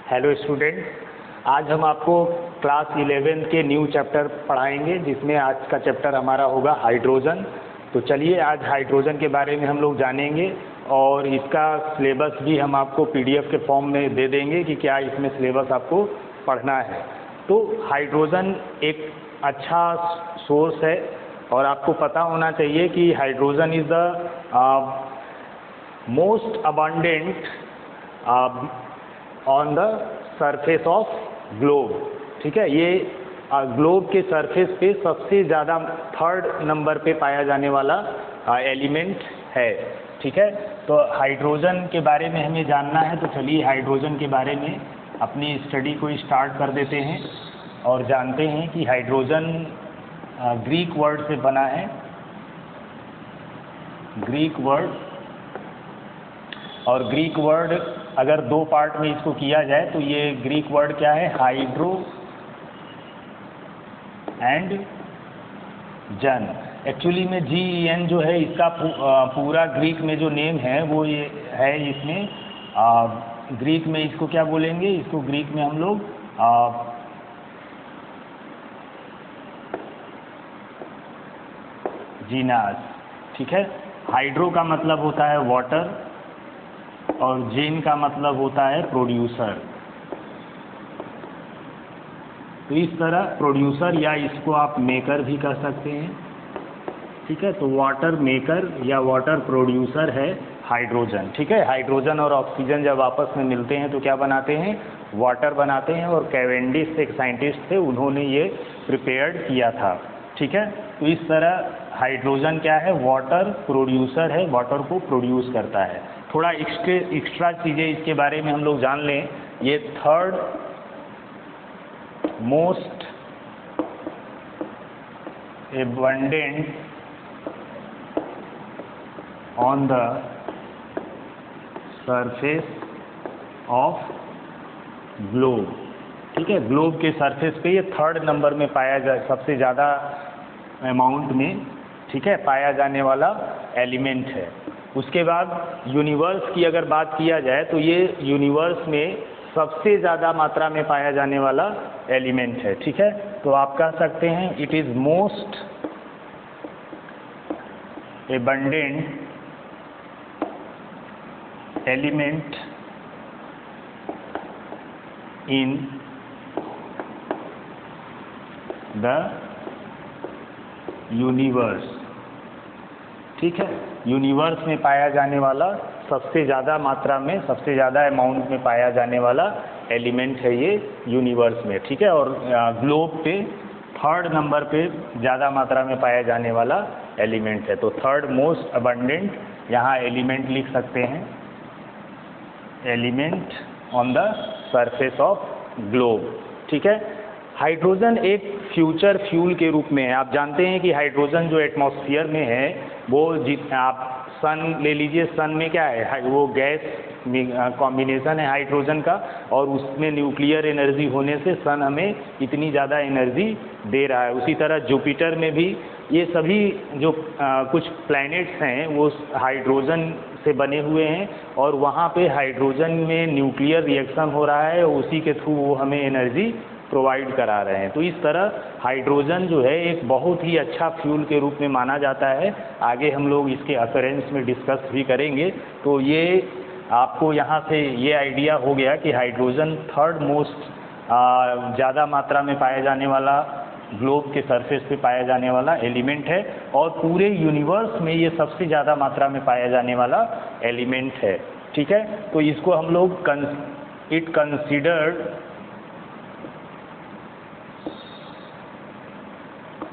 Hello student, आज हम आपको क्लास 11 के न्यू चैप्टर पढ़ाएंगे, जिसमें आज का चैप्टर हमारा होगा हाइड्रोजन। तो चलिए आज हाइड्रोजन के बारे में हम लोग जानेंगे और इसका सिलेबस भी हम आपको पीडीएफ के फॉर्म में दे देंगे कि क्या इसमें सिलेबस आपको पढ़ना है। तो हाइड्रोजन एक अच्छा सोर्स है और आपको पता होना चाहिए कि hydrogen is the most abundant on the surface of globe. ठीक है, ये ग्लोब के सरफेस पे सबसे ज़्यादा 3rd नंबर पे पाया जाने वाला एलिमेंट है। ठीक है, तो हाइड्रोजन के बारे में हमें जानना है, तो चलिए हाइड्रोजन के बारे में अपनी स्टडी को स्टार्ट कर देते हैं और जानते हैं कि हाइड्रोजन ग्रीक वर्ड से बना है। ग्रीक वर्ड, और ग्रीक वर्ड अगर दो पार्ट में इसको किया जाए तो ये ग्रीक वर्ड क्या है, हाइड्रो एंड जन। एक्चुअली में GEN जो है इसका पूरा ग्रीक में जो नेम है वो ये है। इसमें ग्रीक में इसको क्या बोलेंगे, इसको ग्रीक में हम लोग जीनास। ठीक है, हाइड्रो का मतलब होता है वाटर और जेन का मतलब होता है प्रोड्यूसर। तो इस तरह प्रोड्यूसर या इसको आप मेकर भी कर सकते हैं। ठीक है, तो वाटर मेकर या वाटर प्रोड्यूसर है हाइड्रोजन। ठीक है, हाइड्रोजन और ऑक्सीजन जब आपस में मिलते हैं तो क्या बनाते हैं, वाटर बनाते हैं। और कैवेंडिश एक साइंटिस्ट थे, उन्होंने ये प्रिपेयर्ड किया था। ठीक है, तो इस तरह हाइड्रोजन क्या है, वाटर प्रोड्यूसर है, वाटर को प्रोड्यूस करता है। थोड़ा एक्स्ट्रा चीज़ें इसके बारे में हम लोग जान लें। ये 3rd most abundant on the surface of globe. ठीक है, ग्लोब के सरफेस पे ये 3rd नंबर में सबसे ज़्यादा अमाउंट में, ठीक है, पाया जाने वाला एलिमेंट है। उसके बाद यूनिवर्स की अगर बात किया जाए तो ये यूनिवर्स में सबसे ज़्यादा matra में पाया जाने वाला एलिमेंट है। ठीक है, तो आप कह सकते हैं it is most abundant element in the universe. ठीक है, यूनिवर्स में पाया जाने वाला सबसे ज़्यादा मात्रा में, सबसे ज़्यादा अमाउंट में पाया जाने वाला एलिमेंट है ये यूनिवर्स में। ठीक है, और ग्लोब पे 3rd नंबर पे ज़्यादा मात्रा में पाया जाने वाला एलिमेंट है। तो 3rd मोस्ट अबंडेंट यहाँ एलिमेंट लिख सकते हैं, element on the surface of globe. ठीक है, हाइड्रोजन एक फ्यूचर फ्यूल के रूप में है। आप जानते हैं कि हाइड्रोजन जो एटमॉस्फेयर में है वो आप सन ले लीजिए, सन में क्या है, वो गैस कॉम्बिनेशन है हाइड्रोजन का, और उसमें न्यूक्लियर एनर्जी होने से सन हमें इतनी ज़्यादा एनर्जी दे रहा है। उसी तरह जुपिटर में भी ये सभी जो कुछ प्लैनेट्स हैं वो हाइड्रोजन से बने हुए हैं और वहाँ पे हाइड्रोजन में न्यूक्लियर रिएक्शन हो रहा है, उसी के थ्रू वो हमें एनर्जी प्रोवाइड करा रहे हैं। तो इस तरह हाइड्रोजन जो है एक बहुत ही अच्छा फ्यूल के रूप में माना जाता है। आगे हम लोग इसके अकरेंस में डिस्कस भी करेंगे। तो ये आपको यहाँ से ये आइडिया हो गया कि हाइड्रोजन 3rd मोस्ट ज़्यादा मात्रा में पाया जाने वाला, ग्लोब के सरफेस पे पाया जाने वाला एलिमेंट है और पूरे यूनिवर्स में ये सबसे ज़्यादा मात्रा में पाया जाने वाला एलिमेंट है। ठीक है, तो इसको हम लोग it considered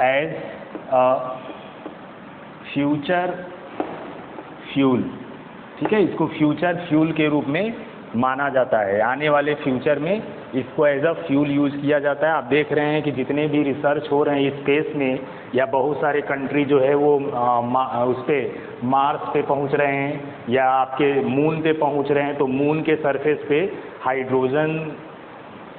as a future fuel. ठीक है, इसको फ्यूचर फ्यूल के रूप में माना जाता है। आने वाले फ्यूचर में इसको एज अ फ्यूल यूज़ किया जाता है। आप देख रहे हैं कि जितने भी रिसर्च हो रहे हैं स्पेस में, या बहुत सारे कंट्री जो है वो उस पर मार्स पे पहुंच रहे हैं या आपके मून पे पहुंच रहे हैं, तो मून के सरफेस पे हाइड्रोजन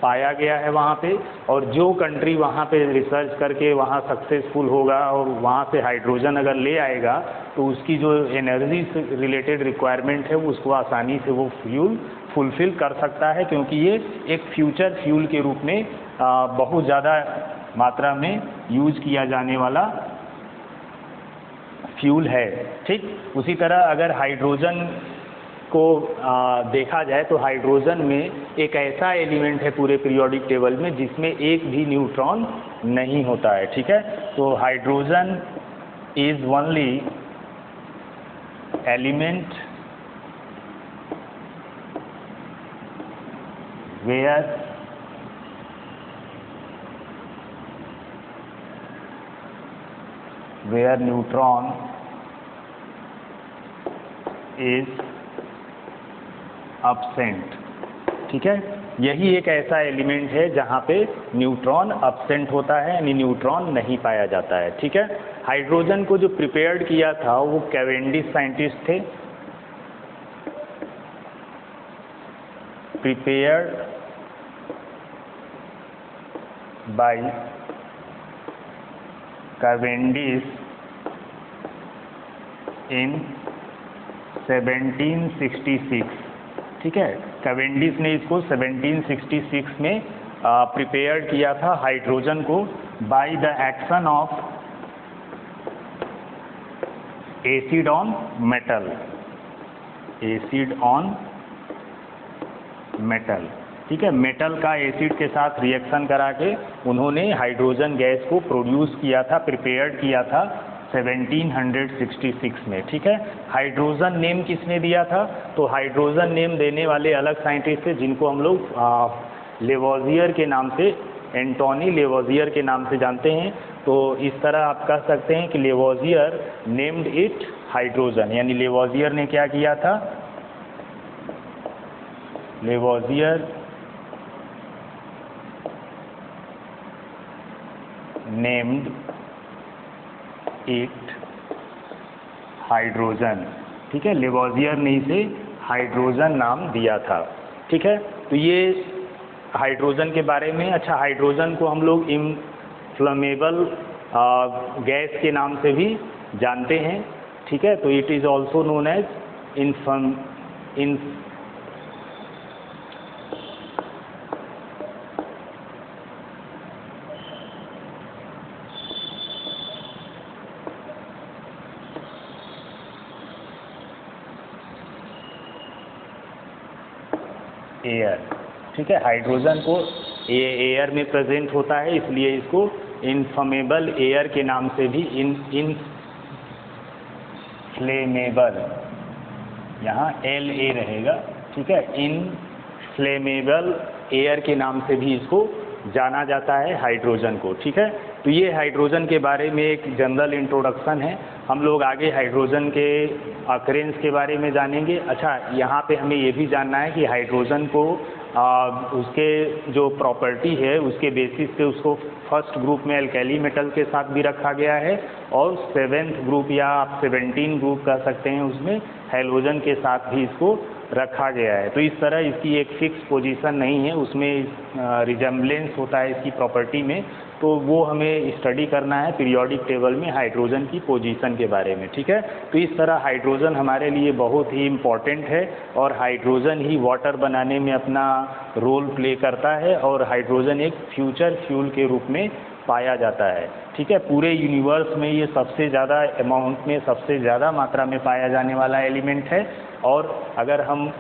पाया गया है वहाँ पे, और जो कंट्री वहाँ पे रिसर्च करके वहाँ सक्सेसफुल होगा और वहाँ से हाइड्रोजन अगर ले आएगा तो उसकी जो एनर्जी से रिलेटेड रिक्वायरमेंट है उसको आसानी से वो फ्यूल फुलफ़िल कर सकता है, क्योंकि ये एक फ्यूचर फ्यूल के रूप में बहुत ज़्यादा मात्रा में यूज किया जाने वाला फ्यूल है। ठीक, उसी तरह अगर हाइड्रोजन को देखा जाए तो हाइड्रोजन में एक ऐसा एलिमेंट है पूरे पीरियोडिक टेबल में जिसमें एक भी न्यूट्रॉन नहीं होता है। ठीक है, तो hydrogen is only element where neutron is absent। ठीक है, यही एक ऐसा एलिमेंट है जहाँ पे न्यूट्रॉन absent होता है, यानी न्यूट्रॉन नहीं पाया जाता है। ठीक है, हाइड्रोजन को जो प्रिपेयर्ड किया था वो कैवेंडिश साइंटिस्ट थे। प्रिपेयर्ड बाय कैवेंडिश इन 1766। ठीक है, कैवेंडिश ने इसको 1766 में प्रिपेयर किया था हाइड्रोजन को by the action of acid on metal. Acid on metal. ठीक है, मेटल का एसिड के साथ रिएक्शन करा के उन्होंने हाइड्रोजन गैस को प्रोड्यूस किया था, प्रिपेयर्ड किया था 1766 में। ठीक है, हाइड्रोजन नेम किसने दिया था? तो हाइड्रोजन नेम देने वाले अलग साइंटिस्ट थे जिनको हम लोग लेवोजियर के नाम से, एंटोनी लेवोजियर के नाम से जानते हैं। तो इस तरह आप कह सकते हैं कि लेवोजियर नेम्ड इट हाइड्रोजन, यानी लेवोजियर ने क्या किया था? Lavoisier named it hydrogen. ठीक है, लेवोजियर ने इसे हाइड्रोजन नाम दिया था। ठीक है, तो ये हाइड्रोजन के बारे में। अच्छा, हाइड्रोजन को हम लोग इनफ्लेमेबल गैस के नाम से भी जानते हैं। ठीक है, तो it is also known as air. ठीक है, हाइड्रोजन को एयर में प्रेजेंट होता है, इसलिए इसको इनफ्लेमेबल एयर के नाम से भी इनफ्लेमेबल, यहाँ LA रहेगा। ठीक है, इनफ्लेमेबल एयर के नाम से भी इसको जाना जाता है हाइड्रोजन को। ठीक है, तो ये हाइड्रोजन के बारे में एक जनरल इंट्रोडक्शन है। हम लोग आगे हाइड्रोजन के अकरेंस के बारे में जानेंगे। अच्छा, यहाँ पे हमें ये भी जानना है कि हाइड्रोजन को उसके जो प्रॉपर्टी है उसके बेसिस पे उसको फर्स्ट ग्रुप में अल्कैली मेटल के साथ भी रखा गया है और 7th ग्रुप या आप 17 ग्रुप कह सकते हैं उसमें हैलोजन के साथ भी इसको रखा गया है। तो इस तरह इसकी एक फिक्स पोजीशन नहीं है, उसमें रिजेम्बलेंस होता है इसकी प्रॉपर्टी में। तो वो हमें स्टडी करना है पीरियोडिक टेबल में हाइड्रोजन की पोजीशन के बारे में। ठीक है, तो इस तरह हाइड्रोजन हमारे लिए बहुत ही इम्पॉर्टेंट है और हाइड्रोजन ही वाटर बनाने में अपना रोल प्ले करता है और हाइड्रोजन एक फ्यूचर फ्यूल के रूप में पाया जाता है। ठीक है, पूरे यूनिवर्स में ये सबसे ज़्यादा अमाउंट में, सबसे ज़्यादा मात्रा में पाया जाने वाला एलिमेंट है। और अगर हम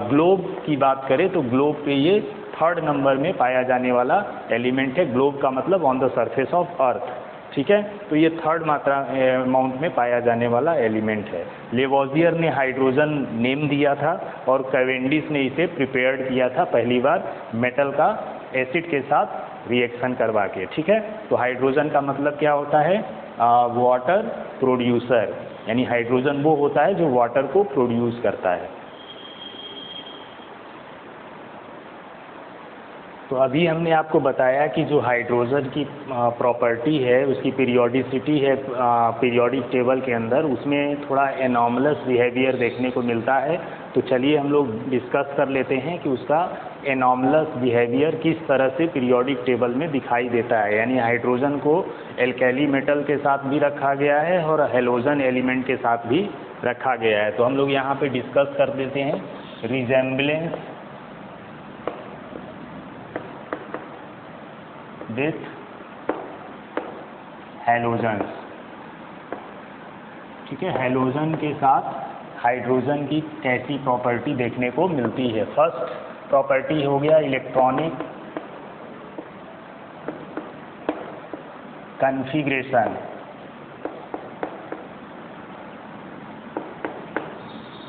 ग्लोब की बात करें तो ग्लोब पे ये 3rd नंबर में पाया जाने वाला एलिमेंट है। ग्लोब का मतलब on the surface of earth. ठीक है, तो ये 3rd मात्रा अमाउंट में पाया जाने वाला एलिमेंट है। लेवोजियर ने हाइड्रोजन नेम दिया था और कैवेंडिश ने इसे प्रिपेयर्ड किया था पहली बार मेटल का एसिड के साथ रिएक्शन करवा के। ठीक है, तो हाइड्रोजन का मतलब क्या होता है? वाटर प्रोड्यूसर, यानी हाइड्रोजन वो होता है जो वाटर को प्रोड्यूस करता है। तो अभी हमने आपको बताया कि जो हाइड्रोजन की प्रॉपर्टी है, उसकी पीरियोडिसिटी है पीरियोडिक टेबल के अंदर, उसमें थोड़ा एनॉमलस बिहेवियर देखने को मिलता है। तो चलिए हम लोग डिस्कस कर लेते हैं कि उसका एनॉमलस बिहेवियर किस तरह से पीरियोडिक टेबल में दिखाई देता है। यानी हाइड्रोजन को एल्कैली मेटल के साथ भी रखा गया है और हैलोजन एलिमेंट के साथ भी रखा गया है। तो हम लोग यहाँ पे डिस्कस कर देते हैं resemblance with halogens, ठीक है। हैलोजन के साथ हाइड्रोजन की कैसी प्रॉपर्टी देखने को मिलती है। फर्स्ट प्रॉपर्टी हो गया इलेक्ट्रॉनिक कन्फिग्रेशन,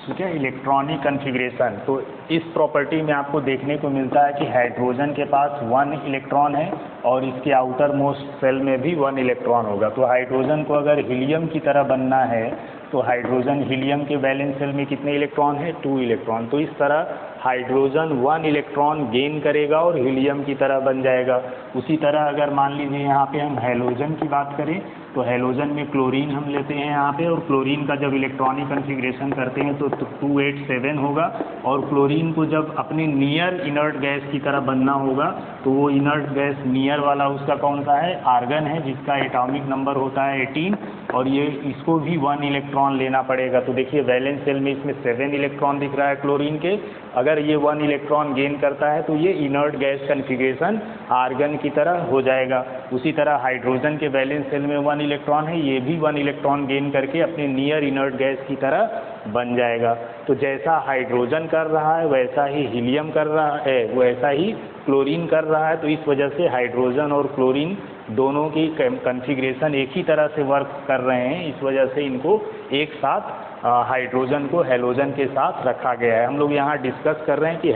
ठीक है, इलेक्ट्रॉनिक कन्फिग्रेशन। तो इस प्रॉपर्टी में आपको देखने को मिलता है कि हाइड्रोजन के पास 1 इलेक्ट्रॉन है और इसके आउटर मोस्ट सेल में भी 1 इलेक्ट्रॉन होगा। तो हाइड्रोजन को अगर हीलियम की तरह बनना है तो हाइड्रोजन हीलियम के वैलेंस सेल में कितने इलेक्ट्रॉन है? 2 इलेक्ट्रॉन। तो इस तरह हाइड्रोजन 1 इलेक्ट्रॉन गेन करेगा और हीलियम की तरह बन जाएगा। उसी तरह अगर मान लीजिए यहाँ पे हम हैलोजन की बात करें तो हैलोजन में क्लोरीन हम लेते हैं यहाँ पे, और क्लोरीन का जब इलेक्ट्रॉनिक कन्फिग्रेशन करते हैं तो 287 होगा, और क्लोरीन को जब अपने नियर इनर्ट गैस की तरह बनना होगा तो वो इनर्ट गैस नियर वाला उसका कौन सा है? आर्गन है, जिसका एटॉमिक नंबर होता है 18, और ये इसको भी 1 इलेक्ट्रॉन लेना पड़ेगा। तो देखिए वैलेंस सेल में इसमें 7 इलेक्ट्रॉन दिख रहा है क्लोरीन के। अगर ये 1 इलेक्ट्रॉन गेन करता है तो ये इनर्ट गैस कन्फिग्रेशन आर्गन की तरह हो जाएगा। उसी तरह हाइड्रोजन के वैलेंस सेल में 1 इलेक्ट्रॉन है, ये भी 1 इलेक्ट्रॉन गेन करके अपने नियर इनर्ट गैस की तरह बन जाएगा। तो जैसा हाइड्रोजन कर रहा है वैसा ही हीलियम कर रहा है, वैसा ही क्लोरीन कर रहा है। तो इस वजह से हाइड्रोजन और क्लोरीन दोनों की कन्फिग्रेशन एक ही तरह से वर्क कर रहे हैं। इस वजह से इनको एक साथ हाइड्रोजन को हैलोजन के साथ रखा गया है। हम लोग यहाँ डिस्कस कर रहे हैं कि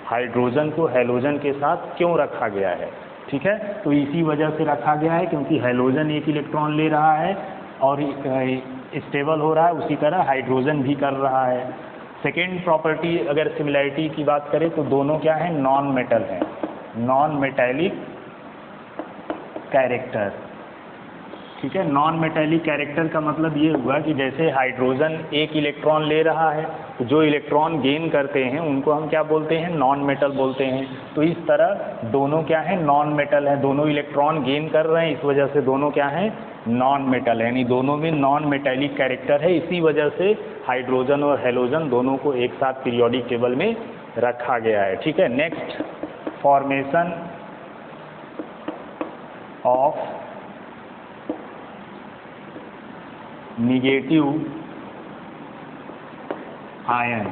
हाइड्रोजन को हैलोजन के साथ क्यों रखा गया है, ठीक है। तो इसी वजह से रखा गया है क्योंकि हैलोजन 1 इलेक्ट्रॉन ले रहा है और स्टेबल हो रहा है, उसी तरह हाइड्रोजन भी कर रहा है। सेकेंड प्रॉपर्टी अगर सिमिलैरिटी की बात करें तो दोनों क्या है? नॉन मेटल हैं, नॉन मेटेलिक कैरेक्टर, ठीक है। नॉन मेटेलिक कैरेक्टर का मतलब ये हुआ कि जैसे हाइड्रोजन 1 इलेक्ट्रॉन ले रहा है तो जो इलेक्ट्रॉन गेन करते हैं उनको हम क्या बोलते हैं? नॉन मेटल बोलते हैं। तो इस तरह दोनों क्या है? नॉन मेटल है, दोनों इलेक्ट्रॉन गेन कर रहे हैं, इस वजह से दोनों क्या है? नॉन मेटल, यानी दोनों में नॉन मेटेलिक कैरेक्टर है। इसी वजह से हाइड्रोजन और हैलोजन दोनों को एक साथ पीरियोडिक टेबल में रखा गया है, ठीक है। Next, formation of negative ion.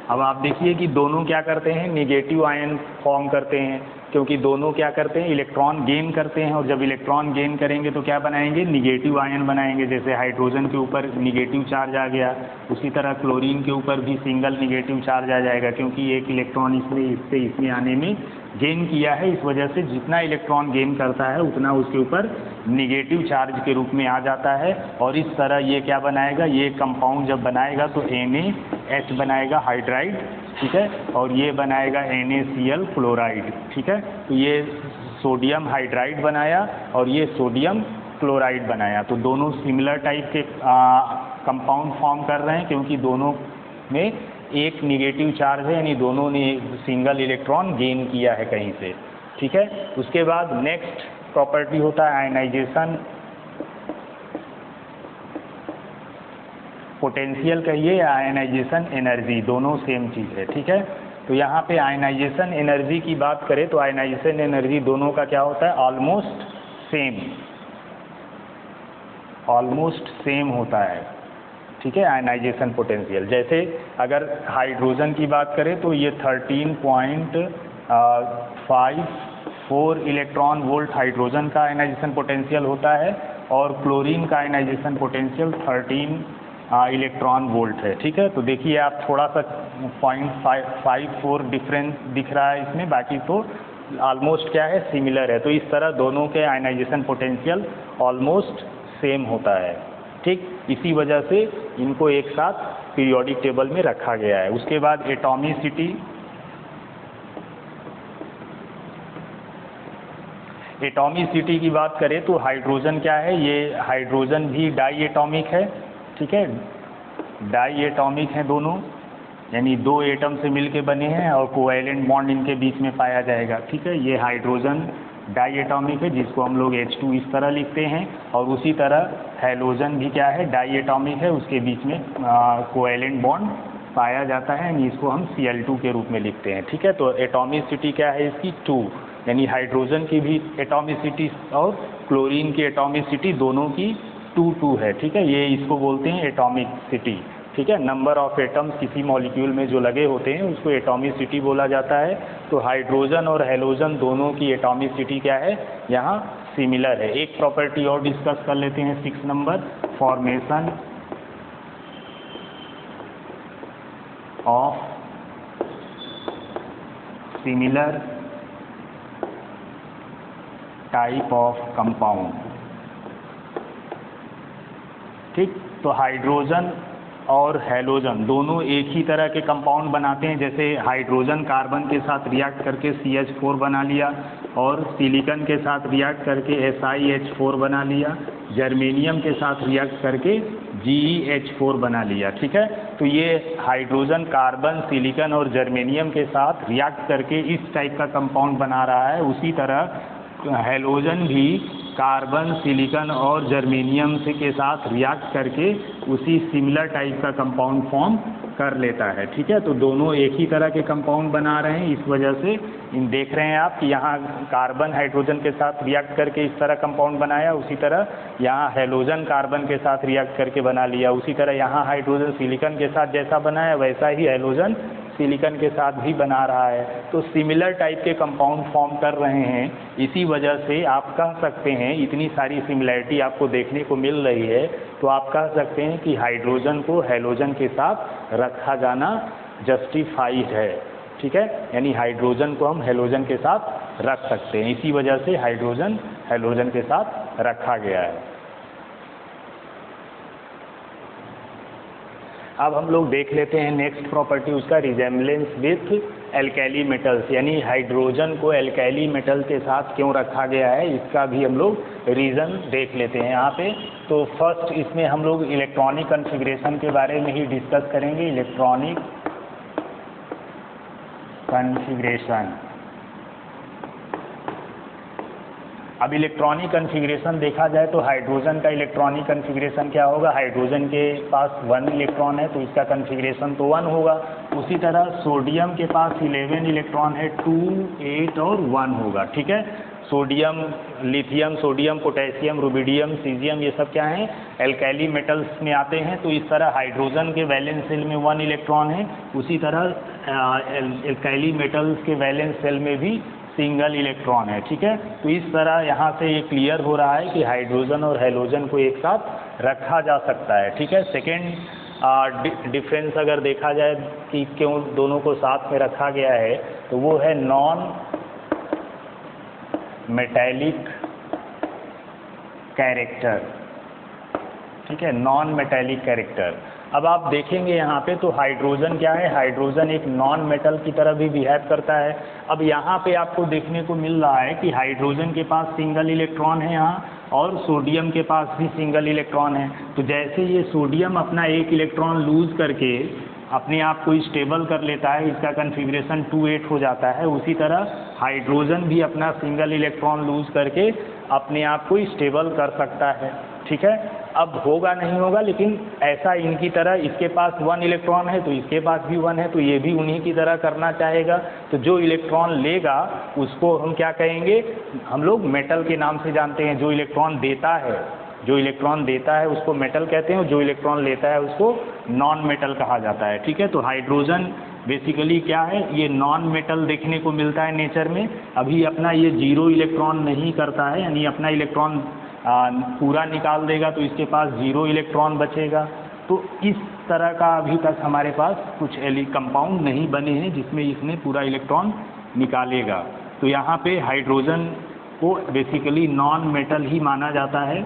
अब आप देखिए कि दोनों क्या करते हैं? निगेटिव आयन फॉर्म करते हैं, क्योंकि दोनों क्या करते हैं? इलेक्ट्रॉन गेन करते हैं, और जब इलेक्ट्रॉन गेन करेंगे तो क्या बनाएंगे? निगेटिव आयन बनाएंगे। जैसे हाइड्रोजन के ऊपर निगेटिव चार्ज आ गया, उसी तरह क्लोरीन के ऊपर भी सिंगल निगेटिव चार्ज आ जाएगा, क्योंकि 1 इलेक्ट्रॉन इसमें आने में गेन किया है। इस वजह से जितना इलेक्ट्रॉन गेन करता है उतना उसके ऊपर निगेटिव चार्ज के रूप में आ जाता है, और इस तरह ये क्या बनाएगा? ये कंपाउंड जब बनाएगा तो NaH बनाएगा हाइड्राइड, ठीक है, और ये बनाएगा NaCl क्लोराइड, ठीक है। तो ये सोडियम हाइड्राइड बनाया और ये सोडियम क्लोराइड बनाया। तो दोनों सिमिलर टाइप के कंपाउंड फॉर्म कर रहे हैं, क्योंकि दोनों में एक निगेटिव चार्ज है, यानी दोनों ने सिंगल इलेक्ट्रॉन गेन किया है कहीं से, ठीक है। उसके बाद नेक्स्ट प्रॉपर्टी होता है आयनाइजेशन पोटेंशियल, कहिए या आयनाइजेशन एनर्जी, दोनों सेम चीज़ है, ठीक है। तो यहाँ पे आयनाइजेशन एनर्जी की बात करें तो आयनाइजेशन एनर्जी दोनों का क्या होता है? ऑलमोस्ट सेम होता है, ठीक है। आयनाइजेशन पोटेंशियल, जैसे अगर हाइड्रोजन की बात करें तो ये 13.54 इलेक्ट्रॉन वोल्ट हाइड्रोजन का आयनाइजेशन पोटेंशियल होता है, और क्लोरीन का आयनाइजेशन पोटेंशियल 13 इलेक्ट्रॉन वोल्ट है, ठीक है। तो देखिए आप थोड़ा सा 0.54 डिफरेंस दिख रहा है इसमें, बाकी तो ऑलमोस्ट क्या है? सिमिलर है। तो इस तरह दोनों के आयनाइजेशन पोटेंशियल ऑलमोस्ट सेम होता है, ठीक। इसी वजह से इनको एक साथ पीरियोडिक टेबल में रखा गया है। उसके बाद एटॉमिसिटी की बात करें तो हाइड्रोजन क्या है? ये हाइड्रोजन भी डाई एटॉमिक है, ठीक है। डाई एटॉमिक हैं दोनों, यानी 2 एटम से मिलके बने हैं और कोवैलेंट बॉन्ड इनके बीच में पाया जाएगा, ठीक है। ये हाइड्रोजन डाई एटॉमिक है, जिसको हम लोग H2 इस तरह लिखते हैं, और उसी तरह हैलोजन भी क्या है? डाई एटॉमिक है, उसके बीच में कोवैलेंट बॉन्ड पाया जाता है, यानी इसको हम Cl2 के रूप में लिखते हैं। ठीक है, तो एटॉमिसिटी क्या है इसकी 2, यानी हाइड्रोजन की भी एटॉमिसिटी और क्लोरीन की एटॉमिसिटी दोनों की 2 है। ठीक है, ये इसको बोलते हैं एटॉमिसिटी। ठीक है, नंबर ऑफ एटम्स किसी मॉलिक्यूल में जो लगे होते हैं उसको एटॉमिसिटी बोला जाता है। तो हाइड्रोजन और हेलोजन दोनों की एटॉमिसिटी क्या है, यहाँ सिमिलर है। एक प्रॉपर्टी और डिस्कस कर लेते हैं 6 number, formation of similar type of compound. ठीक, तो हाइड्रोजन और हेलोजन दोनों एक ही तरह के कंपाउंड बनाते हैं। जैसे हाइड्रोजन कार्बन के साथ रिएक्ट करके CH4 बना लिया और सिलिकॉन के साथ रिएक्ट करके SiH4 बना लिया, जर्मेनियम के साथ रिएक्ट करके GeH4 बना लिया। ठीक है, तो ये हाइड्रोजन कार्बन सिलिकॉन और जर्मेनियम के साथ रिएक्ट करके इस टाइप का कंपाउंड बना रहा है। उसी तरह हेलोजन भी कार्बन सिलिकॉन और जर्मेनियम से के साथ रिएक्ट करके उसी सिमिलर टाइप का कंपाउंड फॉर्म कर लेता है। ठीक है, तो दोनों एक ही तरह के कंपाउंड बना रहे हैं। इस वजह से इन देख रहे हैं आप कि यहाँ कार्बन हाइड्रोजन के साथ रिएक्ट करके इस तरह कंपाउंड बनाया, उसी तरह यहाँ हेलोजन कार्बन के साथ रिएक्ट करके बना लिया, उसी तरह यहाँ हाइड्रोजन सिलिकॉन के साथ जैसा बनाया वैसा ही हेलोजन सिलिकॉन के साथ भी बना रहा है। तो सिमिलर टाइप के कंपाउंड फॉर्म कर रहे हैं। इसी वजह से आप कह सकते हैं, इतनी सारी सिमिलैरिटी आपको देखने को मिल रही है, तो आप कह सकते हैं कि हाइड्रोजन को हेलोजन के साथ रखा जाना जस्टिफाइड है। ठीक है, यानी हाइड्रोजन को हम हेलोजन के साथ रख सकते हैं, इसी वजह से हाइड्रोजन हेलोजन के साथ रखा गया है। अब हम लोग देख लेते हैं नेक्स्ट प्रॉपर्टी उसका, रिजेम्बलेंस विथ एल्कैली मेटल्स, यानी हाइड्रोजन को एल्कैली मेटल के साथ क्यों रखा गया है, इसका भी हम लोग रीज़न देख लेते हैं यहाँ पे। तो फर्स्ट इसमें हम लोग इलेक्ट्रॉनिक कन्फिग्रेशन के बारे में ही डिस्कस करेंगे। इलेक्ट्रॉनिक कन्फिग्रेशन, अब इलेक्ट्रॉनिक कन्फिग्रेशन देखा जाए तो हाइड्रोजन का इलेक्ट्रॉनिक कन्फिग्रेशन क्या होगा, हाइड्रोजन के पास 1 इलेक्ट्रॉन है तो इसका कन्फिग्रेशन तो 1 होगा। उसी तरह सोडियम के पास 11 इलेक्ट्रॉन है, 2, 8 और 1 होगा। ठीक है, sodium, lithium, sodium, potassium, rubidium, caesium, ये सब क्या हैं, एल्कैली मेटल्स में आते हैं। तो इस तरह हाइड्रोजन के वैलेंस सेल में 1 इलेक्ट्रॉन है, उसी तरह एल्कैली मेटल्स के वैलेंस सेल में भी सिंगल इलेक्ट्रॉन है। ठीक है, तो इस तरह यहाँ से ये क्लियर हो रहा है कि हाइड्रोजन और हेलोजन को एक साथ रखा जा सकता है। ठीक है, सेकेंड डिफरेंस अगर देखा जाए कि क्यों दोनों को साथ में रखा गया है, तो वो है नॉन मेटैलिक कैरेक्टर। ठीक है, नॉन मेटैलिक कैरेक्टर। अब आप देखेंगे यहाँ पे तो हाइड्रोजन क्या है, हाइड्रोजन एक नॉन मेटल की तरह भी बिहेव करता है। अब यहाँ पे आपको देखने को मिल रहा है कि हाइड्रोजन के पास सिंगल इलेक्ट्रॉन है यहाँ, और सोडियम के पास भी सिंगल इलेक्ट्रॉन है। तो जैसे ये सोडियम अपना एक इलेक्ट्रॉन लूज करके अपने आप को स्टेबल कर लेता है, इसका कन्फिग्रेशन 2, 8 हो जाता है, उसी तरह हाइड्रोजन भी अपना सिंगल इलेक्ट्रॉन लूज करके अपने आप को स्टेबल कर सकता है। ठीक है, अब होगा नहीं होगा, लेकिन ऐसा इनकी तरह इसके पास 1 इलेक्ट्रॉन है तो इसके पास भी 1 है, तो ये भी उन्हीं की तरह करना चाहेगा। तो जो इलेक्ट्रॉन लेगा उसको हम क्या कहेंगे, हम लोग मेटल के नाम से जानते हैं। जो इलेक्ट्रॉन देता है, जो इलेक्ट्रॉन देता है उसको मेटल कहते हैं, और जो इलेक्ट्रॉन लेता है उसको नॉन मेटल कहा जाता है। ठीक है, तो हाइड्रोजन बेसिकली क्या है, ये नॉन मेटल देखने को मिलता है नेचर में। अभी अपना ये 0 इलेक्ट्रॉन नहीं करता है, यानी अपना इलेक्ट्रॉन पूरा निकाल देगा तो इसके पास 0 इलेक्ट्रॉन बचेगा। तो इस तरह का अभी तक हमारे पास कुछ कंपाउंड नहीं बने हैं जिसमें इसने पूरा इलेक्ट्रॉन निकालेगा। तो यहाँ पे हाइड्रोजन को बेसिकली नॉन मेटल ही माना जाता है,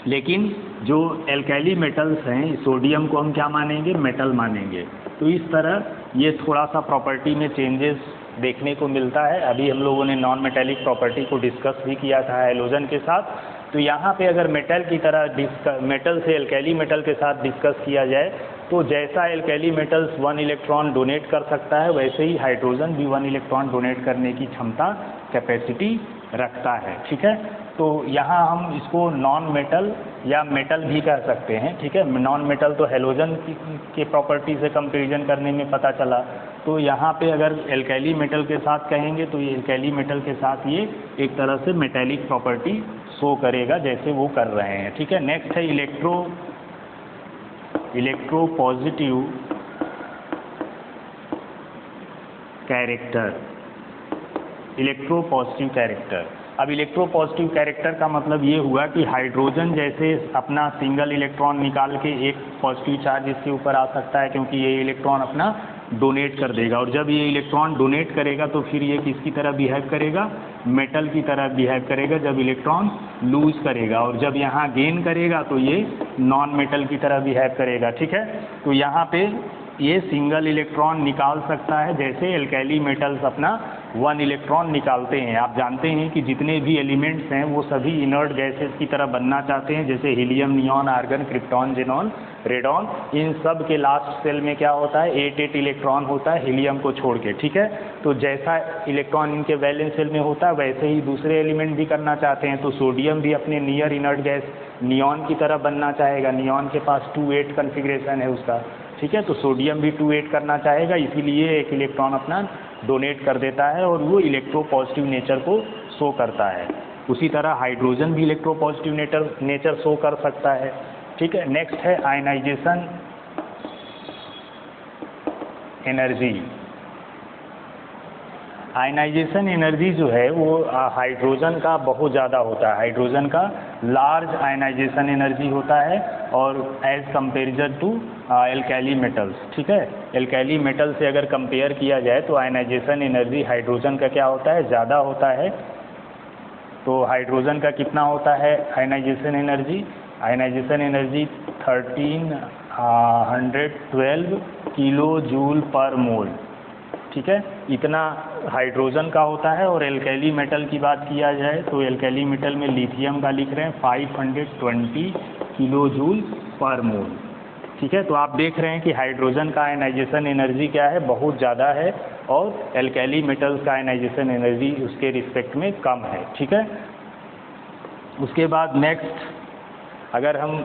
लेकिन जो एल्कैली मेटल्स हैं, सोडियम को हम क्या मानेंगे, मेटल मानेंगे। तो इस तरह ये थोड़ा सा प्रॉपर्टी में चेंजेस देखने को मिलता है। अभी हम लोगों ने नॉन मेटेलिक प्रॉपर्टी को डिस्कस भी किया था हेलोजन के साथ। तो यहाँ पे अगर मेटल की तरह मेटल से एल्कैली मेटल के साथ डिस्कस किया जाए तो जैसा एल्कैली मेटल्स 1 इलेक्ट्रॉन डोनेट कर सकता है, वैसे ही हाइड्रोजन भी 1 इलेक्ट्रॉन डोनेट करने की क्षमता, कैपेसिटी रखता है। ठीक है, तो यहाँ हम इसको नॉन मेटल या मेटल भी कह सकते हैं, ठीक है। नॉन मेटल तो हेलोजन के प्रॉपर्टी से कंपेरिजन करने में पता चला। तो यहाँ पे अगर एल्कैली मेटल के साथ कहेंगे तो ये एल्कैली मेटल के साथ ये एक तरह से मेटेलिक प्रॉपर्टी शो करेगा जैसे वो कर रहे हैं, ठीक है। नेक्स्ट है इलेक्ट्रोपॉजिटिव कैरेक्टर। इलेक्ट्रोपॉजिटिव कैरेक्टर, अब इलेक्ट्रोपॉजिटिव कैरेक्टर का मतलब ये हुआ कि हाइड्रोजन जैसे अपना सिंगल इलेक्ट्रॉन निकाल के एक पॉजिटिव चार्ज इसके ऊपर आ सकता है, क्योंकि ये इलेक्ट्रॉन अपना डोनेट कर देगा, और जब ये इलेक्ट्रॉन डोनेट करेगा तो फिर ये किसकी तरह बिहेव करेगा, मेटल की तरह बिहेव करेगा जब इलेक्ट्रॉन लूज करेगा, और जब यहाँ गेन करेगा तो ये नॉन मेटल की तरह बिहेव करेगा, ठीक है। तो यहाँ पे ये सिंगल इलेक्ट्रॉन निकाल सकता है जैसे एल्कैली मेटल्स अपना 1 इलेक्ट्रॉन निकालते हैं। आप जानते हैं कि जितने भी एलिमेंट्स हैं वो सभी इनर्ट गैसेस की तरह बनना चाहते हैं, जैसे helium, neon, argon, krypton, xenon, radon, इन सब के लास्ट सेल में क्या होता है, 8 इलेक्ट्रॉन होता है हीलियम को छोड़ के, ठीक है। तो जैसा इलेक्ट्रॉन इनके वैलेंस सेल में होता है वैसे ही दूसरे एलिमेंट भी करना चाहते हैं। तो सोडियम भी अपने नियर इनर्ट गैस नियॉन की तरह बनना चाहेगा, नियॉन के पास 2-8 कन्फिग्रेशन है उसका, ठीक है। तो सोडियम भी 2-8 करना चाहेगा, इसीलिए एक इलेक्ट्रॉन अपना डोनेट कर देता है और वो इलेक्ट्रोपॉजिटिव नेचर को शो करता है। उसी तरह हाइड्रोजन भी इलेक्ट्रोपॉजिटिव नेचर शो कर सकता है, ठीक है। नेक्स्ट है आयनाइजेशन एनर्जी। आयनाइजेशन एनर्जी जो है वो हाइड्रोजन का बहुत ज़्यादा होता है, हाइड्रोजन का लार्ज आयनाइजेशन एनर्जी होता है और एज कंपेरिजन टू एल्कैली मेटल्स, ठीक है। एल्कैली मेटल से अगर कंपेयर किया जाए तो आयनाइजेशन एनर्जी हाइड्रोजन का क्या होता है, ज़्यादा होता है। तो हाइड्रोजन का कितना होता है ionization energy, ionization energy 1312 kilo joule पर मोल, ठीक है, इतना हाइड्रोजन का होता है। और एल्कैली मेटल की बात किया जाए तो एल्कैली मेटल में लिथियम का लिख रहे हैं 520 किलो जूल पर मोल, ठीक है। तो आप देख रहे हैं कि हाइड्रोजन का आयनाइजेशन एनर्जी क्या है, बहुत ज़्यादा है, और एल्कैली मेटल्स का आयनाइजेशन एनर्जी उसके रिस्पेक्ट में कम है, ठीक है। उसके बाद नेक्स्ट अगर हम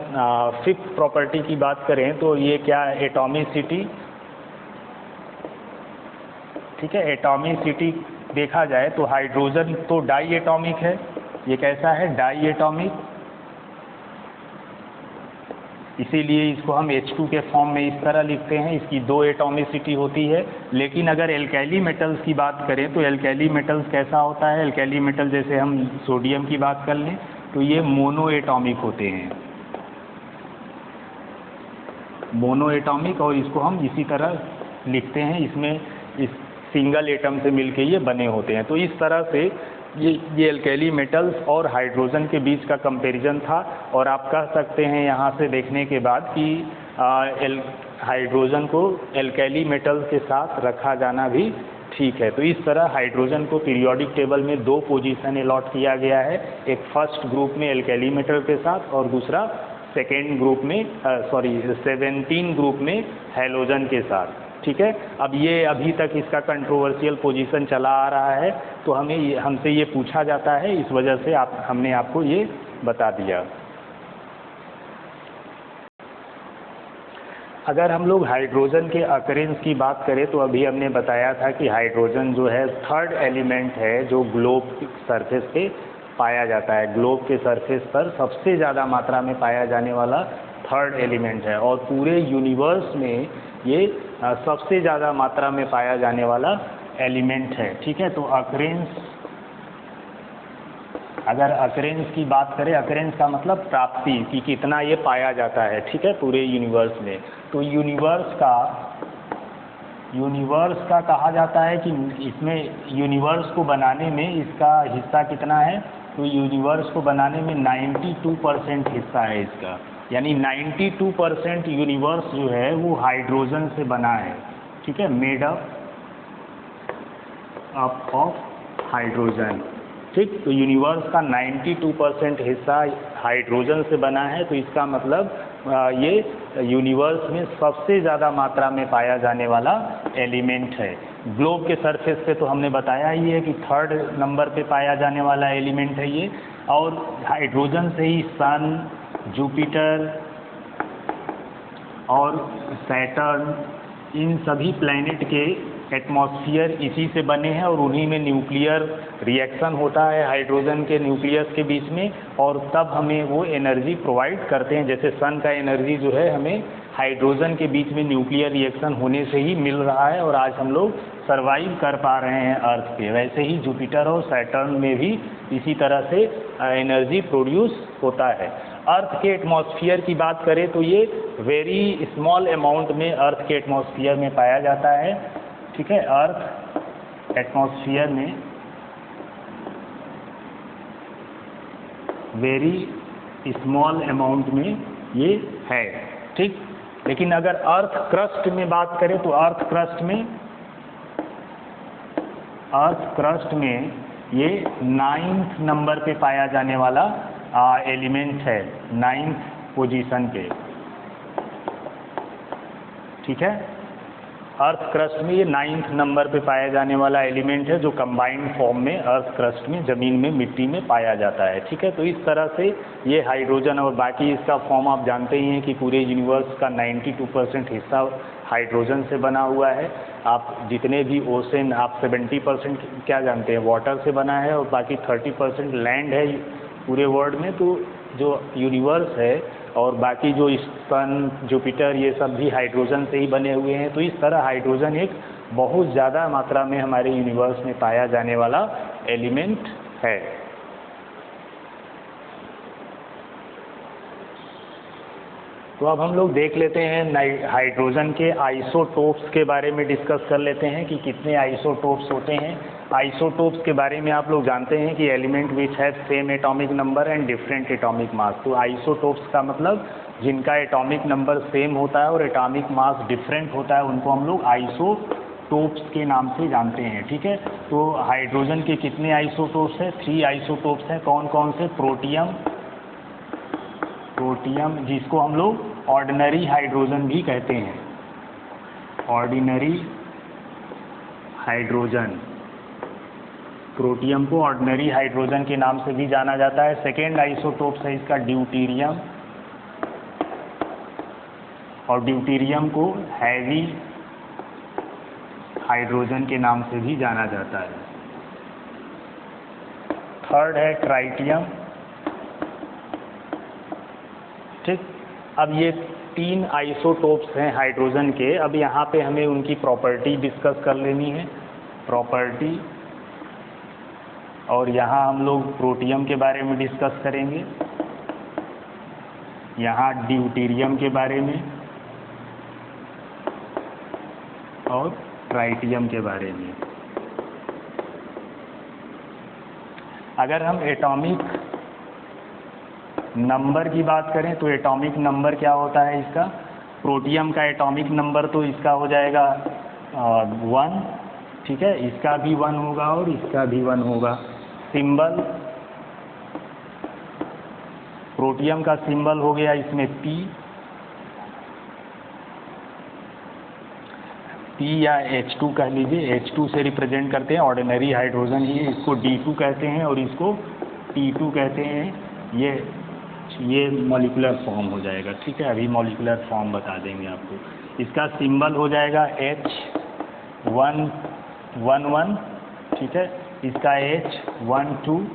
5th प्रॉपर्टी की बात करें तो ये क्या है, एटॉमिसिटी, ठीक है। एटॉमिसिटी देखा जाए तो हाइड्रोजन तो डाई एटॉमिक है, ये कैसा है, डाई एटॉमिक, इसीलिए इसको हम H2 के फॉर्म में इस तरह लिखते हैं, इसकी 2 एटॉमिसिटी होती है। लेकिन अगर एल्कैली मेटल्स की बात करें तो एल्कैली मेटल्स कैसा होता है, एल्कैली मेटल जैसे हम सोडियम की बात कर लें तो ये मोनो एटॉमिक होते हैं, मोनो एटॉमिक, और इसको हम इसी तरह लिखते हैं, इसमें इस सिंगल एटम से मिलके ये बने होते हैं। तो इस तरह से ये एल्कैली मेटल्स और हाइड्रोजन के बीच का कंपैरिजन था, और आप कह सकते हैं यहाँ से देखने के बाद कि हाइड्रोजन को एल्कैली मेटल्स के साथ रखा जाना भी ठीक है। तो इस तरह हाइड्रोजन को पीरियोडिक टेबल में 2 पोजीशन अलॉट किया गया है, एक फर्स्ट ग्रुप में एल्कैली मेटल के साथ और दूसरा सेकेंड ग्रुप में 17 ग्रुप में हैलोजन के साथ, ठीक है। अब ये अभी तक इसका कंट्रोवर्शियल पोजीशन चला आ रहा है, तो हमसे ये पूछा जाता है, इस वजह से हमने आपको ये बता दिया। अगर हम लोग हाइड्रोजन के अकरेंस की बात करें तो अभी हमने बताया था कि हाइड्रोजन जो है 3rd एलिमेंट है जो ग्लोब सरफेस पे पाया जाता है। ग्लोब के सरफेस पर सबसे ज़्यादा मात्रा में पाया जाने वाला 3rd एलिमेंट है, और पूरे यूनिवर्स में ये सबसे ज़्यादा मात्रा में पाया जाने वाला एलिमेंट है, ठीक है। तो अकरेंस, अगर अकरेंस की बात करें, अकरेंस का मतलब प्राप्ति कि कितना ये पाया जाता है, ठीक है, पूरे यूनिवर्स में। तो यूनिवर्स का कहा जाता है कि इसमें यूनिवर्स को बनाने में इसका हिस्सा कितना है, तो यूनिवर्स को बनाने में 92% हिस्सा है इसका, यानी 92% यूनिवर्स जो है वो हाइड्रोजन से बना है, ठीक है, मेड अप ऑफ हाइड्रोजन, ठीक। तो यूनिवर्स का 92% हिस्सा हाइड्रोजन से बना है, तो इसका मतलब ये यूनिवर्स में सबसे ज़्यादा मात्रा में पाया जाने वाला एलिमेंट है। ग्लोब के सरफेस पे तो हमने बताया ही है कि 3rd नंबर पे पाया जाने वाला एलिमेंट है ये, और हाइड्रोजन से ही सन, जुपिटर और सैटर्न, इन सभी प्लैनेट के एटमॉस्फेयर इसी से बने हैं, और उन्हीं में न्यूक्लियर रिएक्शन होता है हाइड्रोजन के न्यूक्लियस के बीच में, और तब हमें वो एनर्जी प्रोवाइड करते हैं। जैसे सन का एनर्जी जो है हमें हाइड्रोजन के बीच में न्यूक्लियर रिएक्शन होने से ही मिल रहा है, और आज हम लोग सर्वाइव कर पा रहे हैं अर्थ पे। वैसे ही जुपिटर और सैटर्न में भी इसी तरह से एनर्जी प्रोड्यूस होता है। अर्थ के एटमॉस्फेयर की बात करें तो ये वेरी स्मॉल अमाउंट में अर्थ के एटमॉस्फेयर में पाया जाता है, ठीक है। अर्थ एटमॉस्फेयर में वेरी स्मॉल अमाउंट में ये है, ठीक। लेकिन अगर अर्थ क्रस्ट में बात करें तो अर्थ क्रस्ट में ये 9th नंबर पे पाया जाने वाला एलिमेंट है, 9th पोजीशन पे, ठीक है। अर्थ क्रस्ट में ये 9th नंबर पे पाया जाने वाला एलिमेंट है, जो कंबाइंड फॉर्म में अर्थ क्रस्ट में ज़मीन में मिट्टी में पाया जाता है, ठीक है। तो इस तरह से ये हाइड्रोजन, और बाकी इसका फॉर्म आप जानते ही हैं कि पूरे यूनिवर्स का 92% हिस्सा हाइड्रोजन से बना हुआ है। आप जितने भी ओशन, आप 70% क्या जानते हैं वाटर से बना है, और बाकी 30% लैंड है पूरे वर्ल्ड में। तो जो यूनिवर्स है और बाकी जो सन, जुपिटर, ये सब भी हाइड्रोजन से ही बने हुए हैं। तो इस तरह हाइड्रोजन एक बहुत ज़्यादा मात्रा में हमारे यूनिवर्स में पाया जाने वाला एलिमेंट है। तो अब हम लोग देख लेते हैं हाइड्रोजन के आइसोटोप्स के बारे में डिस्कस कर लेते हैं कि कितने आइसोटोप्स होते हैं। आइसोटोप्स के बारे में आप लोग जानते हैं कि element which have same atomic number and different atomic mass. तो आइसोटोप्स का मतलब जिनका एटॉमिक नंबर सेम होता है और एटॉमिक मास डिफरेंट होता है, उनको हम लोग आइसोटोप्स के नाम से जानते हैं, ठीक है। तो हाइड्रोजन के कितने आइसोटोप्स हैं? 3 आइसोटोप्स हैं। कौन कौन से? प्रोटियम, जिसको हम लोग ऑर्डिनरी हाइड्रोजन भी कहते हैं, ऑर्डिनरी हाइड्रोजन। प्रोटियम को ऑर्डिनरी हाइड्रोजन के नाम से भी जाना जाता है। सेकेंड आइसोटोप्स है इसका ड्यूटेरियम, और ड्यूटेरियम को हैवी हाइड्रोजन के नाम से भी जाना जाता है। थर्ड है ट्राइटियम, ठीक। अब ये 3 आइसोटोप्स हैं हाइड्रोजन के। अब यहाँ पे हमें उनकी प्रॉपर्टी डिस्कस कर लेनी है, प्रॉपर्टी। और यहाँ हम लोग प्रोटियम के बारे में डिस्कस करेंगे, यहाँ ड्यूटेरियम के बारे में और ट्राइटियम के बारे में। अगर हम एटॉमिक नंबर की बात करें तो एटॉमिक नंबर क्या होता है इसका? प्रोटियम का एटॉमिक नंबर तो इसका हो जाएगा 1, ठीक है। इसका भी 1 होगा और इसका भी 1 होगा। सिंबल, प्रोटियम का सिंबल हो गया इसमें P या H2 कह लीजिए, H2 से रिप्रेजेंट करते हैं, ऑर्डिनरी हाइड्रोजन ही है। इसको D2 कहते हैं और इसको T2 कहते हैं। ये मॉलिक्यूलर फॉर्म हो जाएगा, ठीक है। अभी मॉलिक्यूलर फॉर्म बता देंगे आपको। इसका सिंबल हो जाएगा H111, ठीक है। इसका H12,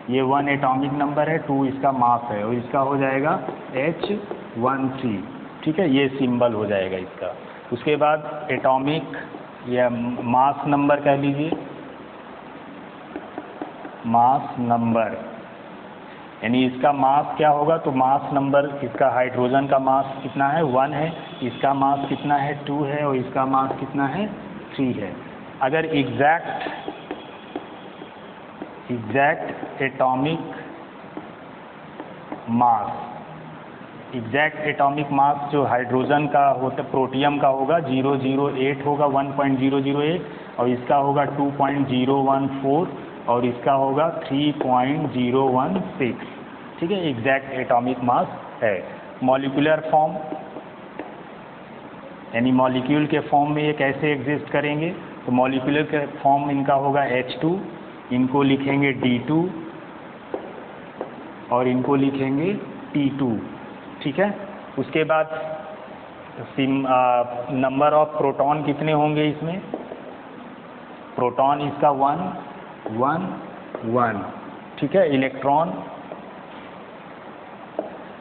ये 1 एटॉमिक नंबर है, 2 इसका मास है, और इसका हो जाएगा H13, ठीक है। ये सिंबल हो जाएगा इसका। उसके बाद एटॉमिक या मास नंबर कह लीजिए, मास नंबर, यानी इसका मास क्या होगा? तो मास नंबर, इसका हाइड्रोजन का मास कितना है? 1 है। इसका मास कितना है? 2 है। और इसका मास कितना है? 3 है। अगर एग्जैक्ट एटॉमिक मास जो हाइड्रोजन का होता, प्रोटियम का होगा 008 होगा, 1.008, और इसका होगा 2.014, और इसका होगा 3.016, ठीक है। एग्जैक्ट एटॉमिक मास है। मॉलिक्यूलर फॉर्म, यानी मॉलिक्यूल के फॉर्म में ये कैसे एग्जिस्ट करेंगे, तो मॉलिक्यूलर के फॉर्म इनका होगा H2, इनको लिखेंगे D2 और इनको लिखेंगे T2, ठीक है। उसके बाद नंबर ऑफ प्रोटॉन कितने होंगे इसमें, प्रोटॉन इसका 1 1 1, ठीक है।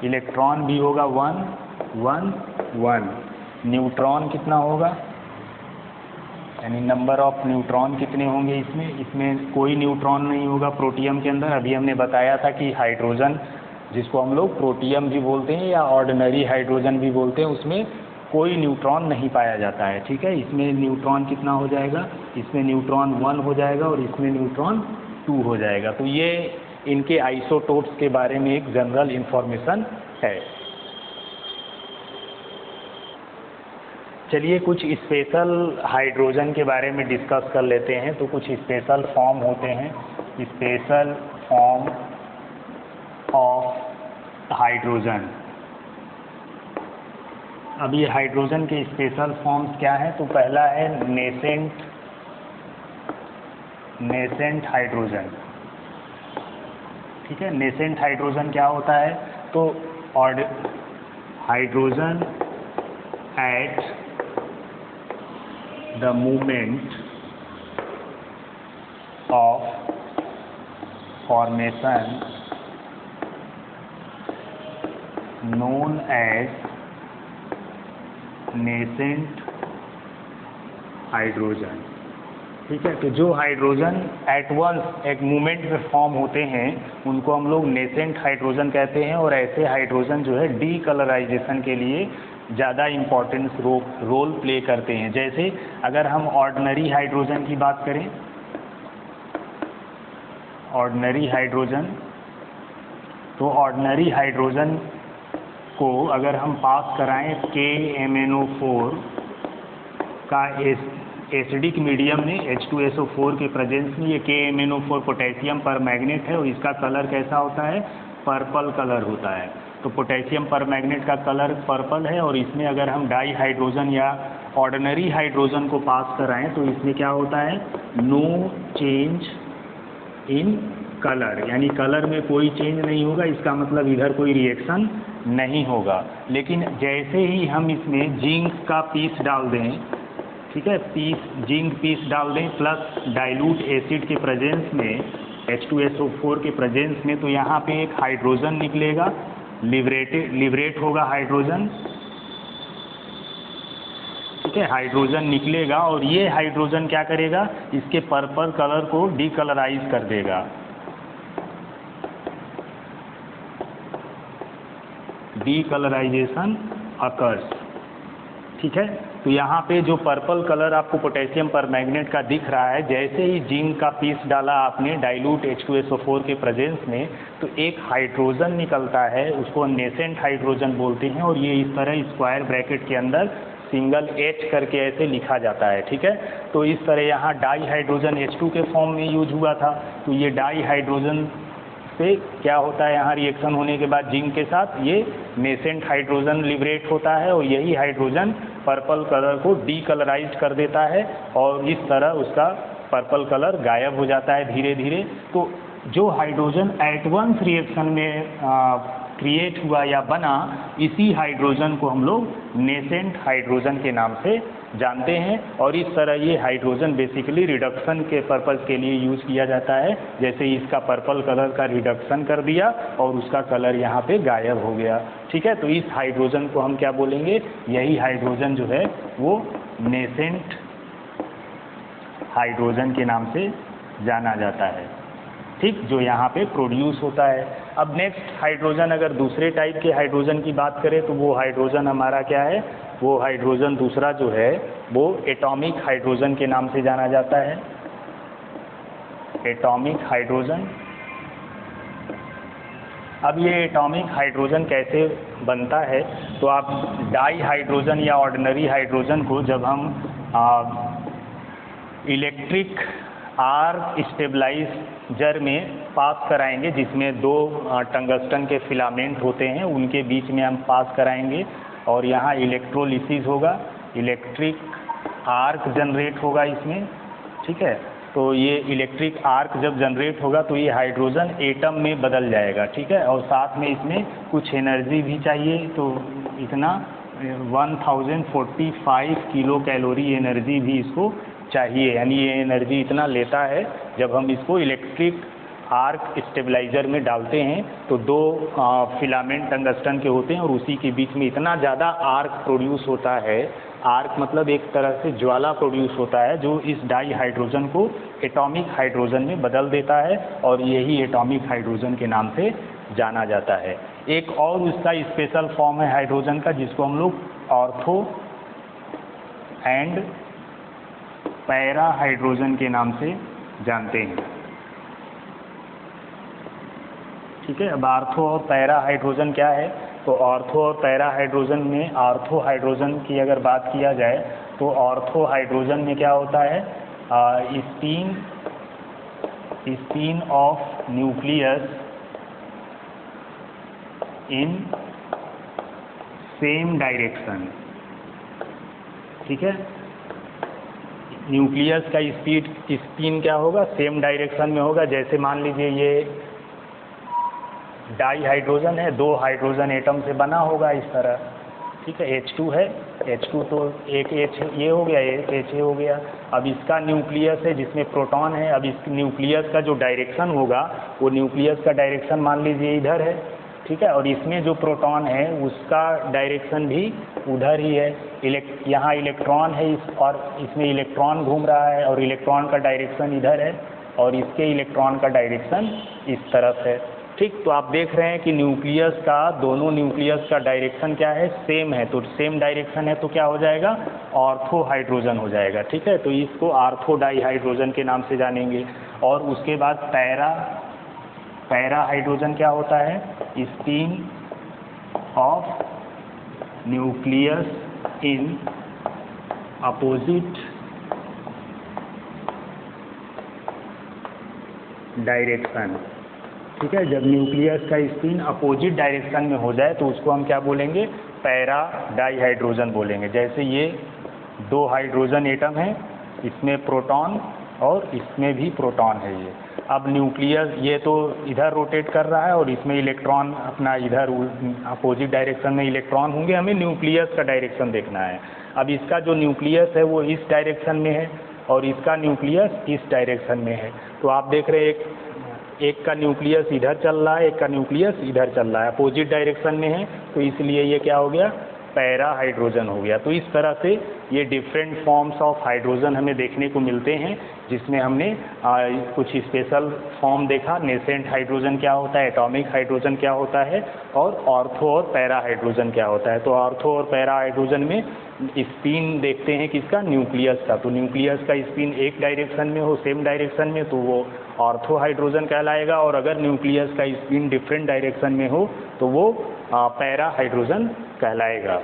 इलेक्ट्रॉन भी होगा 1 1 1। न्यूट्रॉन कितना होगा, यानी नंबर ऑफ न्यूट्रॉन कितने होंगे इसमें कोई न्यूट्रॉन नहीं होगा प्रोटियम के अंदर। अभी हमने बताया था कि हाइड्रोजन, जिसको हम लोग प्रोटियम भी बोलते हैं या ऑर्डिनरी हाइड्रोजन भी बोलते हैं, उसमें कोई न्यूट्रॉन नहीं पाया जाता है, ठीक है। इसमें न्यूट्रॉन कितना हो जाएगा, इसमें न्यूट्रॉन 1 हो जाएगा और इसमें न्यूट्रॉन 2 हो जाएगा। तो ये इनके आइसोटोप्स के बारे में एक जनरल इंफॉर्मेशन है। चलिए कुछ स्पेशल हाइड्रोजन के बारे में डिस्कस कर लेते हैं। तो कुछ स्पेशल फॉर्म होते हैं, स्पेशल फॉर्म ऑफ हाइड्रोजन। अब ये हाइड्रोजन के स्पेशल फॉर्म्स क्या हैं, तो पहला है नेसेंट हाइड्रोजन, ठीक है। नेसेंट हाइड्रोजन क्या होता है, तो hydrogen at the movement of formation known as nascent hydrogen, ठीक है। तो जो हाइड्रोजन एट वंस एक मूवमेंट में फॉर्म होते हैं उनको हम लोग नेसेंट हाइड्रोजन कहते हैं। और ऐसे हाइड्रोजन जो है डीकलराइजेशन के लिए ज़्यादा इम्पोर्टेंस रोल प्ले करते हैं। जैसे अगर हम ऑर्डिनरी हाइड्रोजन की बात करें, ऑर्डिनरी हाइड्रोजन, तो ऑर्डिनरी हाइड्रोजन को अगर हम पास कराएं KMnO4 का एसिडिक मीडियम में H2SO4 के प्रेजेंस में, ये KMnO4 पोटेशियम परमैंगनेट है और इसका कलर कैसा होता है, पर्पल कलर होता है। तो पोटेशियम परमैंगनेट का कलर पर्पल है और इसमें अगर हम डाई हाइड्रोजन या ऑर्डिनरी हाइड्रोजन को पास कराएं तो इसमें क्या होता है, नो चेंज इन कलर, यानी कलर में कोई चेंज नहीं होगा। इसका मतलब इधर कोई रिएक्शन नहीं होगा। लेकिन जैसे ही हम इसमें जिंक का पीस डाल दें, ठीक है, जिंक पीस डाल दें प्लस डाइल्यूट एसिड के प्रेजेंस में, H2SO4 के प्रेजेंस में, तो यहाँ पे एक हाइड्रोजन निकलेगा, लिबरेट होगा हाइड्रोजन, ठीक है। हाइड्रोजन निकलेगा और ये हाइड्रोजन क्या करेगा, इसके पर्पल कलर को डीकलराइज कर देगा, डीकलराइजेशन अकर्स, ठीक है। तो यहाँ पे जो पर्पल कलर आपको पोटेशियम परमैंगनेट का दिख रहा है, जैसे ही जिंक का पीस डाला आपने डाइल्यूट H2SO4 के प्रेजेंस में, तो एक हाइड्रोजन निकलता है, उसको नेसेंट हाइड्रोजन बोलते हैं। और ये इस तरह स्क्वायर ब्रैकेट के अंदर सिंगल H करके ऐसे लिखा जाता है, ठीक है। तो इस तरह यहाँ डाई हाइड्रोजन H2 के फॉर्म में यूज हुआ था। तो ये डाई हाइड्रोजन से क्या होता है, यहाँ रिएक्शन होने के बाद जिंक के साथ ये नेसेंट हाइड्रोजन लिबरेट होता है और यही हाइड्रोजन पर्पल कलर को डीकलराइज कर देता है और इस तरह उसका पर्पल कलर गायब हो जाता है धीरे धीरे। तो जो हाइड्रोजन एट वंस रिएक्शन में क्रिएट हुआ या बना, इसी हाइड्रोजन को हम लोग नेसेंट हाइड्रोजन के नाम से जानते हैं। और इस तरह ये हाइड्रोजन बेसिकली रिडक्शन के पर्पस के लिए यूज़ किया जाता है। जैसे इसका पर्पल कलर का रिडक्शन कर दिया और उसका कलर यहाँ पे गायब हो गया, ठीक है। तो इस हाइड्रोजन को हम क्या बोलेंगे, यही हाइड्रोजन जो है वो नेसेंट हाइड्रोजन के नाम से जाना जाता है, ठीक, जो यहाँ पे प्रोड्यूस होता है। अब नेक्स्ट हाइड्रोजन, अगर दूसरे टाइप के हाइड्रोजन की बात करें तो वो हाइड्रोजन हमारा क्या है, वो हाइड्रोजन दूसरा जो है वो एटॉमिक हाइड्रोजन के नाम से जाना जाता है, एटॉमिक हाइड्रोजन। अब ये एटॉमिक हाइड्रोजन कैसे बनता है, तो आप डाई हाइड्रोजन या ऑर्डिनरी हाइड्रोजन को जब हम इलेक्ट्रिक आर्क स्टेबलाइजर में पास कराएंगे, जिसमें दो टंगस्टन के फिलामेंट होते हैं, उनके बीच में हम पास कराएंगे और यहाँ इलेक्ट्रोलिसिस होगा। इलेक्ट्रिक आर्क जनरेट होगा इसमें, ठीक है। तो ये इलेक्ट्रिक आर्क जब जनरेट होगा तो ये हाइड्रोजन एटम में बदल जाएगा, ठीक है। और साथ में इसमें कुछ एनर्जी भी चाहिए, तो इतना 1045 किलो कैलोरी एनर्जी भी इसको चाहिए, यानी ये एनर्जी इतना लेता है। जब हम इसको इलेक्ट्रिक आर्क स्टेबलाइजर में डालते हैं तो दो फिलामेंट टंगस्टन के होते हैं और उसी के बीच में इतना ज़्यादा आर्क प्रोड्यूस होता है। आर्क मतलब एक तरह से ज्वाला प्रोड्यूस होता है जो इस डाई हाइड्रोजन को एटॉमिक हाइड्रोजन में बदल देता है, और यही एटॉमिक हाइड्रोजन के नाम से जाना जाता है। एक और उसका स्पेशल फॉर्म है हाइड्रोजन का, जिसको हम लोग ऑर्थो एंड पैरा हाइड्रोजन के नाम से जानते हैं, ठीक है। अब ऑर्थो और पैरा हाइड्रोजन क्या है? तो ऑर्थो और पैरा हाइड्रोजन में ऑर्थो हाइड्रोजन की अगर बात किया जाए तो ऑर्थो हाइड्रोजन में क्या होता है? Spin off nucleus in same direction, ठीक है। न्यूक्लियस का स्पिन क्या होगा? सेम डायरेक्शन में होगा। जैसे मान लीजिए ये डाई हाइड्रोजन है, दो हाइड्रोजन एटम से बना होगा इस तरह, ठीक है। H2 है, H2 तो एक H ये हो गया, एक H हो गया। अब इसका न्यूक्लियस है जिसमें प्रोटॉन है। अब इस न्यूक्लियस का जो डायरेक्शन होगा वो न्यूक्लियस का डायरेक्शन मान लीजिए इधर है, ठीक है। और इसमें जो प्रोटॉन है उसका डायरेक्शन भी उधर ही है। यहाँ इलेक्ट्रॉन है और इसमें इलेक्ट्रॉन घूम रहा है और इलेक्ट्रॉन का डायरेक्शन इधर है और इसके इलेक्ट्रॉन का डायरेक्शन इस तरफ है, ठीक। तो आप देख रहे हैं कि न्यूक्लियस का, दोनों न्यूक्लियस का डायरेक्शन क्या है? सेम है। तो सेम डायरेक्शन है तो क्या हो जाएगा? ऑर्थो हाइड्रोजन हो जाएगा, ठीक है। तो इसको ऑर्थो डाई हाइड्रोजन के नाम से जानेंगे। और उसके बाद पैरा हाइड्रोजन क्या होता है? Spin off nucleus in opposite direction, ठीक है। जब न्यूक्लियस का स्पिन अपोजिट डायरेक्शन में हो जाए तो उसको हम क्या बोलेंगे? पैरा डाई हाइड्रोजन बोलेंगे। जैसे ये दो हाइड्रोजन एटम है, इसमें प्रोटॉन और इसमें भी प्रोटॉन है ये। अब न्यूक्लियस ये तो इधर रोटेट कर रहा है और इसमें इलेक्ट्रॉन अपना इधर अपोजिट डायरेक्शन में इलेक्ट्रॉन होंगे। हमें न्यूक्लियस का डायरेक्शन देखना है। अब इसका जो न्यूक्लियस है वो इस डायरेक्शन में है और इसका न्यूक्लियस इस डायरेक्शन में है। तो आप देख रहे हैं एक का न्यूक्लियस इधर चल रहा है, एक का न्यूक्लियस इधर चल रहा है, अपोजिट डायरेक्शन में है। तो इसलिए ये क्या हो गया? पैरा हाइड्रोजन हो गया। तो इस तरह से ये डिफरेंट फॉर्म्स ऑफ हाइड्रोजन हमें देखने को मिलते हैं, जिसमें हमने कुछ स्पेशल फॉर्म देखा। नेसेंट हाइड्रोजन क्या होता है, एटॉमिक हाइड्रोजन क्या होता है, और ऑर्थो और पैरा हाइड्रोजन क्या होता है। तो ऑर्थो और पैरा हाइड्रोजन में स्पिन देखते हैं किसका? न्यूक्लियस का। तो न्यूक्लियस का स्पिन एक डायरेक्शन में हो, सेम डायरेक्शन में, तो वो ऑर्थो हाइड्रोजन कहलाएगा। और अगर न्यूक्लियस का स्पिन डिफरेंट डायरेक्शन में हो तो वो पैरा हाइड्रोजन कहलाएगा।